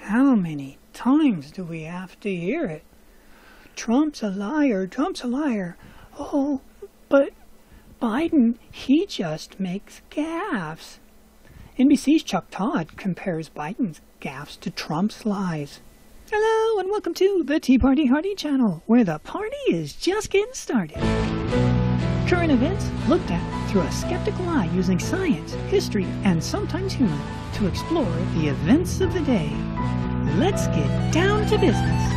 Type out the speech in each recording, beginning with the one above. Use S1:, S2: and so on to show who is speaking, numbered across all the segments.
S1: How many times do we have to hear it? Trump's a liar, Trump's a liar. Oh, but Biden, he just makes gaffes. NBC's Chuck Todd compares Biden's gaffes to Trump's lies. Hello and welcome to the Tea Party Hardy channel, where the party is just getting started. Current events looked at through a skeptical eye using science, history, and sometimes humor to explore the events of the day. Let's get down to business.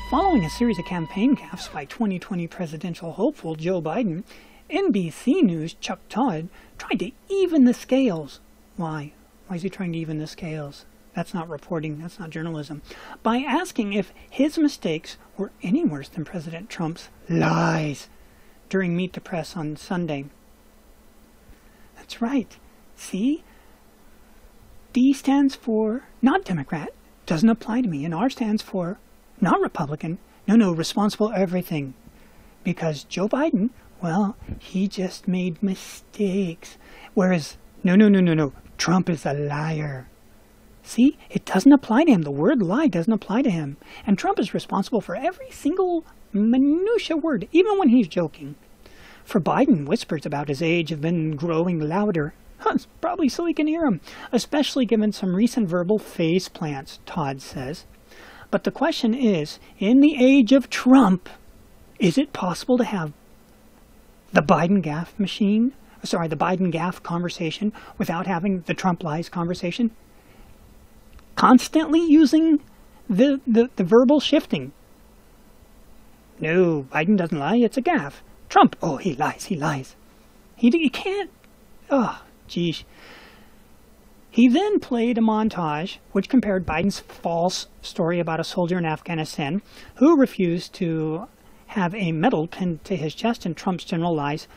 S1: Following a series of campaign gaffes by 2020 presidential hopeful Joe Biden, NBC News' Chuck Todd tried to even the scales. Why? Why is he trying to even the scales? That's not reporting, that's not journalism. By asking if his mistakes were any worse than President Trump's lies during Meet the Press on Sunday. That's right. See? D stands for not Democrat, doesn't apply to me, and R stands for not Republican, no, responsible everything. Because Joe Biden, well, he just made mistakes. Whereas, no, Trump is a liar. See, it doesn't apply to him. The word lie doesn't apply to him. And Trump is responsible for every single minutia word, even when he's joking. For Biden, whispers about his age have been growing louder. Probably so he can hear them, especially given some recent verbal face plants, Todd says. But the question is, in the age of Trump, is it possible to have the Biden gaffe conversation without having the Trump lies conversation? Constantly using the verbal shifting. No, Biden doesn't lie, it's a gaffe. Trump, oh, he lies. He can't, oh, geez. He then played a montage which compared Biden's false story about a soldier in Afghanistan who refused to have a medal pinned to his chest and Trump's general lies.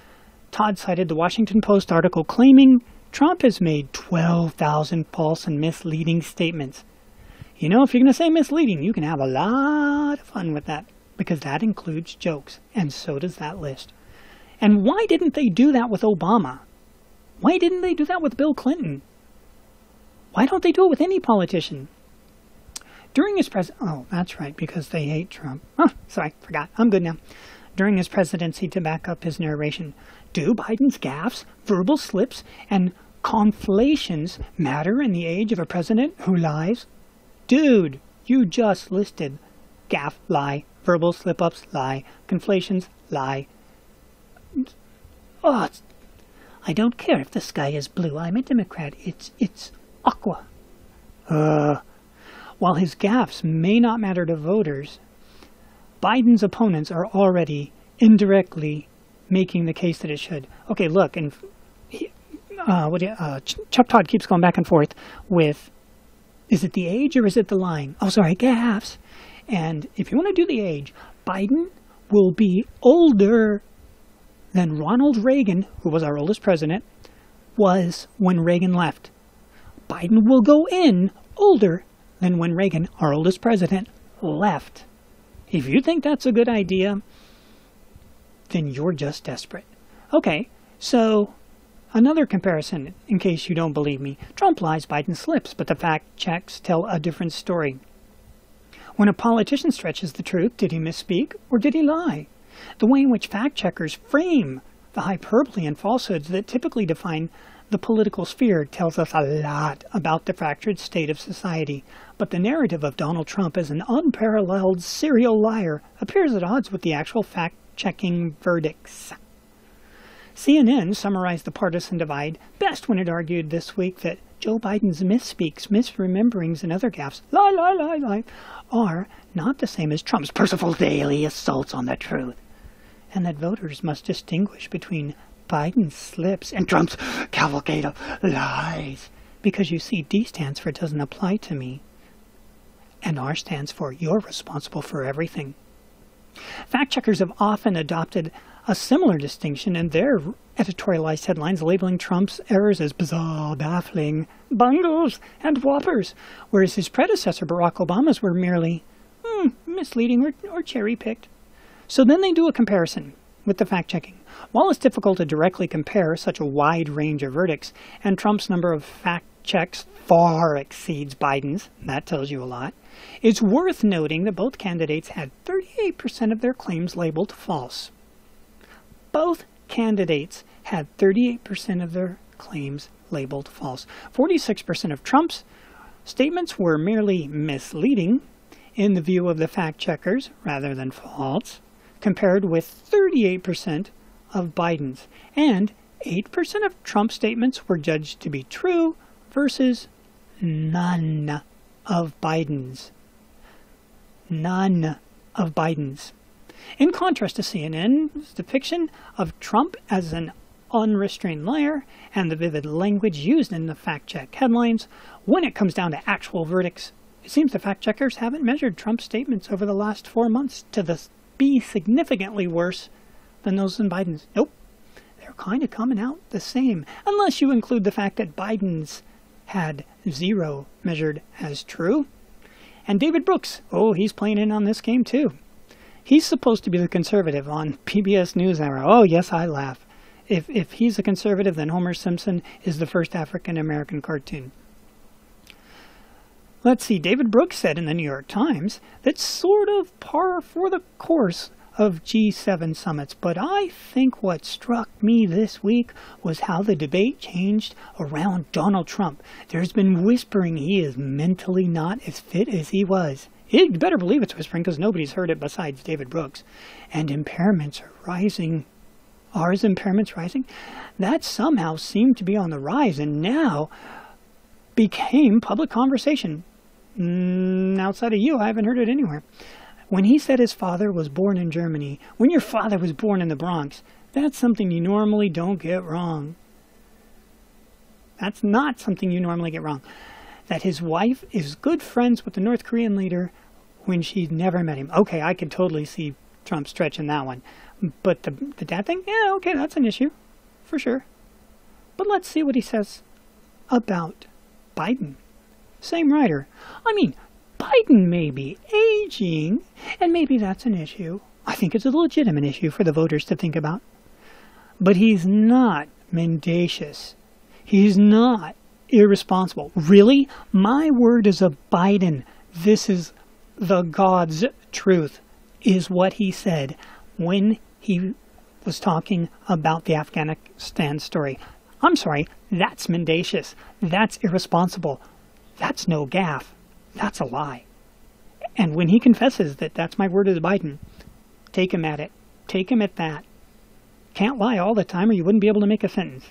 S1: Todd cited the Washington Post article claiming Trump has made 12,000 false and misleading statements. You know, if you're going to say misleading, you can have a lot of fun with that, because that includes jokes, and so does that list. And why didn't they do that with Obama? Why didn't they do that with Bill Clinton? Why don't they do it with any politician? During his oh, that's right, because they hate Trump. Oh, sorry, forgot. I'm good now. During his presidency, to back up his narration, do Biden's gaffes, verbal slips, and conflations matter in the age of a president who lies? Dude, you just listed gaffe, lie, verbal slip-ups, lie, conflations, lie. Oh, I don't care if the sky is blue. I'm a Democrat. It's aqua. While his gaffes may not matter to voters, Biden's opponents are already indirectly making the case that it should. Okay, look, and Chuck Todd keeps going back and forth with, is it the age or is it the lying? Oh, sorry, gaffes. And if you want to do the age, Biden will be older than Ronald Reagan, who was our oldest president, was when Reagan left. Biden will go in older than when Reagan, our oldest president, left. If you think that's a good idea, then you're just desperate. Okay, so another comparison, in case you don't believe me. Trump lies, Biden slips, but the fact checks tell a different story. When a politician stretches the truth, did he misspeak or did he lie? The way in which fact checkers frame the hyperbole and falsehoods that typically define the political sphere tells us a lot about the fractured state of society, but the narrative of Donald Trump as an unparalleled serial liar appears at odds with the actual fact-checking verdicts. CNN summarized the partisan divide best when it argued this week that Joe Biden's misspeaks, misrememberings, and other gaffes, lie, are not the same as Trump's merciful daily assaults on the truth, and that voters must distinguish between Biden's slips and Trump's cavalcade of lies. Because you see, D stands for doesn't apply to me, and R stands for you're responsible for everything. Fact-checkers have often adopted a similar distinction in their editorialized headlines, labeling Trump's errors as bizarre, baffling, bungles, and whoppers, whereas his predecessor, Barack Obama's, were merely misleading or cherry-picked. So then they do a comparison with the fact-checking. While it's difficult to directly compare such a wide range of verdicts and Trump's number of fact checks far exceeds Biden's. That tells you a lot. It's worth noting that both candidates had 38% of their claims labeled false. Both candidates had 38% of their claims labeled false. 46% of Trump's statements were merely misleading in the view of the fact checkers rather than false, compared with 38% of Biden's. And 8% of Trump's statements were judged to be true versus none of Biden's. None of Biden's. In contrast to CNN's depiction of Trump as an unrestrained liar and the vivid language used in the fact-check headlines, when it comes down to actual verdicts, it seems the fact-checkers haven't measured Trump's statements over the last 4 months to be significantly worse than those in Biden's. Nope. They're kind of coming out the same, unless you include the fact that Biden's had 0 measured as true. And David Brooks, oh, he's playing in on this game too. He's supposed to be the conservative on PBS NewsHour. Oh, yes, I laugh. If he's a conservative, then Homer Simpson is the first African-American cartoon. Let's see, David Brooks said in the New York Times that's sort of par for the course of G7 summits, but I think what struck me this week was how the debate changed around Donald Trump. There's been whispering he is mentally not as fit as he was. You better believe it's whispering because nobody's heard it besides David Brooks. And impairments are rising. Are his impairments rising? That somehow seemed to be on the rise and now became public conversation. Outside of you, I haven't heard it anywhere. When he said his father was born in Germany, when your father was born in the Bronx, that's something you normally don't get wrong. That's not something you normally get wrong. That his wife is good friends with the North Korean leader when she'd never met him. Okay, I could totally see Trump stretching that one. But the dad thing? Yeah, okay, that's an issue. For sure. But let's see what he says about Biden. Same writer. I mean, Biden may be aging, and maybe that's an issue. I think it's a legitimate issue for the voters to think about. But he's not mendacious. He's not irresponsible. Really? My word is a Biden. This is the God's truth, is what he said when he was talking about the Afghanistan story. I'm sorry, that's mendacious. That's irresponsible. That's no gaffe. That's a lie. And when he confesses that that's my word as Biden, take him at it. Take him at that. Can't lie all the time or you wouldn't be able to make a sentence.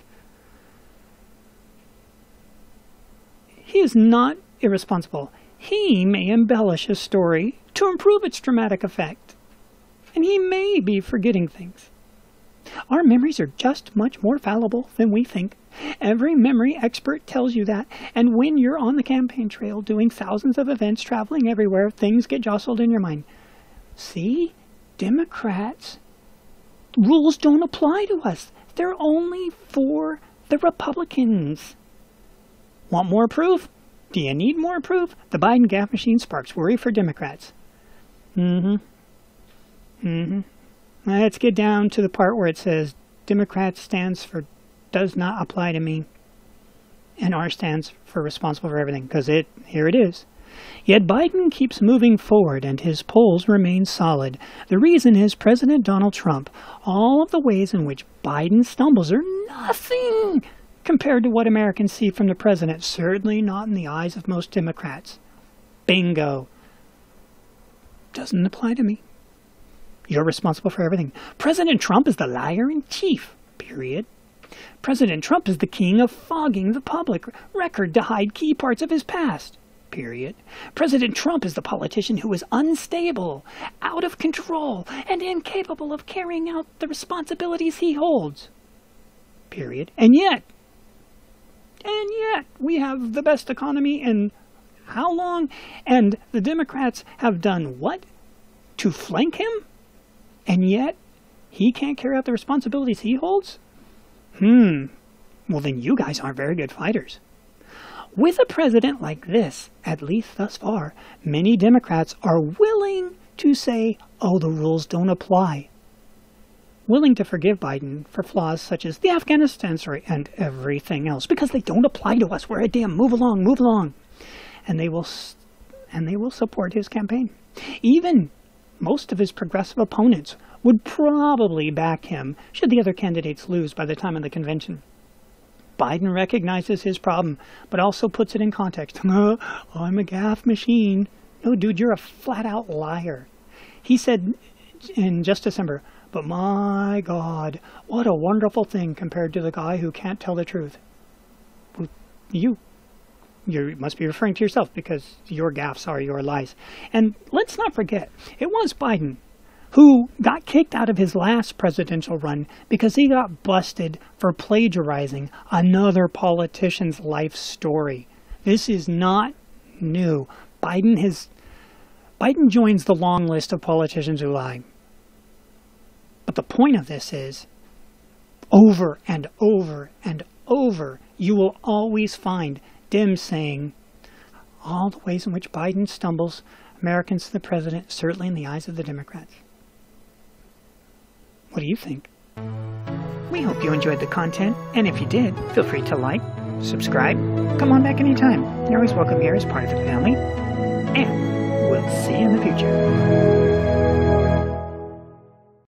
S1: He is not irresponsible. He may embellish a story to improve its dramatic effect. And he may be forgetting things. Our memories are just much more fallible than we think. Every memory expert tells you that. And when you're on the campaign trail doing thousands of events, traveling everywhere, things get jostled in your mind. See? Democrats, rules don't apply to us. They're only for the Republicans. Want more proof? Do you need more proof? The Biden gaffe machine sparks worry for Democrats. Let's get down to the part where it says Democrats stands for does not apply to me, and R stands for responsible for everything, because here it is. Yet Biden keeps moving forward and his polls remain solid. The reason is President Donald Trump. All of the ways in which Biden stumbles are nothing compared to what Americans see from the president, certainly not in the eyes of most Democrats. Bingo. Doesn't apply to me. You're responsible for everything. President Trump is the liar-in-chief, period. President Trump is the king of fogging the public record to hide key parts of his past, period. President Trump is the politician who is unstable, out of control, and incapable of carrying out the responsibilities he holds, period. And yet, we have the best economy in how long? And the Democrats have done what? To flank him? And yet, he can't carry out the responsibilities he holds? Well, then you guys aren't very good fighters. With a president like this, at least thus far, many Democrats are willing to say, oh, the rules don't apply. willing to forgive Biden for flaws such as the Afghanistan story and everything else, because they don't apply to us. We're a damn move along, move along. And they will support his campaign. Even most of his progressive opponents would probably back him should the other candidates lose by the time of the convention. Biden recognizes his problem, but also puts it in context. I'm a gaffe machine. No, dude, you're a flat-out liar. He said in just December, but my God, what a wonderful thing compared to the guy who can't tell the truth. Well, you must be referring to yourself, because your gaffes are your lies. And let's not forget, it was Biden who got kicked out of his last presidential run because he got busted for plagiarizing another politician's life story. This is not new. Biden joins the long list of politicians who lie. But the point of this is, over and over and over, you will always find Dems saying, all the ways in which Biden stumbles Americans to the president, certainly in the eyes of the Democrats. What do you think? We hope you enjoyed the content, and if you did, feel free to like, subscribe, come on back anytime. You're always welcome here as part of the family, and we'll see you in the future.